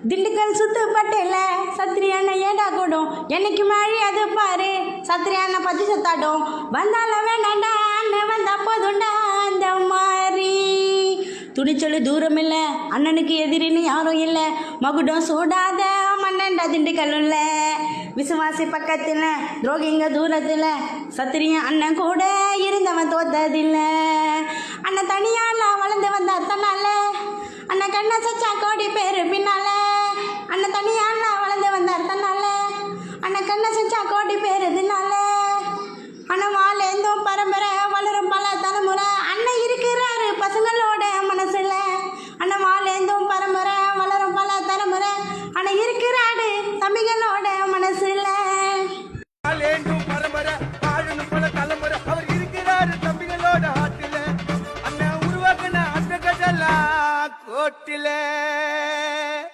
திண்டுக்கல் சுத்து பட்டேல சத்திரியான ஏடா கூடும் என்னைக்கு மழை அது பாரு சத்திரியான பத்தி சத்தாடும் வந்தால வேண்டாண்டா அண்ணன் வந்தா போதுண்டா அந்த மாதிரி துணிச்சலு தூரம் இல்லை அண்ணனுக்கு எதிரின்னு யாரும் இல்லை மகுடம் சூடாத மன்னன்டா திண்டுக்கல் உள்ள விசுவாசி பக்கத்தில் துரோகிங்க தூரத்தில் சத்திரியன் அண்ணன் கூட இருந்தவன் தோத்ததில்லை அண்ணன் தனியால வளர்ந்து வந்த தன்னால அண்ணன் கண்ண சச்சா கோடி பேரு பின்னால அண்ணன் தனியால வளர்ந்து வந்தார் தன்னால அண்ணன் கண்ண சச்சா கோடி பேரு தின்னால அண்ணன் வாழேந்தும் பரம்பரை வளரும் பல தலைமுறை அண்ணன் இருக்கிறாரு பசங்களோட மனசுல அண்ணன் வாழேந்தும் பரம்பரை வளரும் பல தலைமுறை அண்ணன் இருக்கிறாரு தம்பிகளோட மனசுல பரம்பரை வாழணும் பல தலைமுறை அவர் இருக்கிறாரு தம்பிகளோட ஆட்டில அண்ணன் உருவாக்குன அந்த கதலா கோட்டில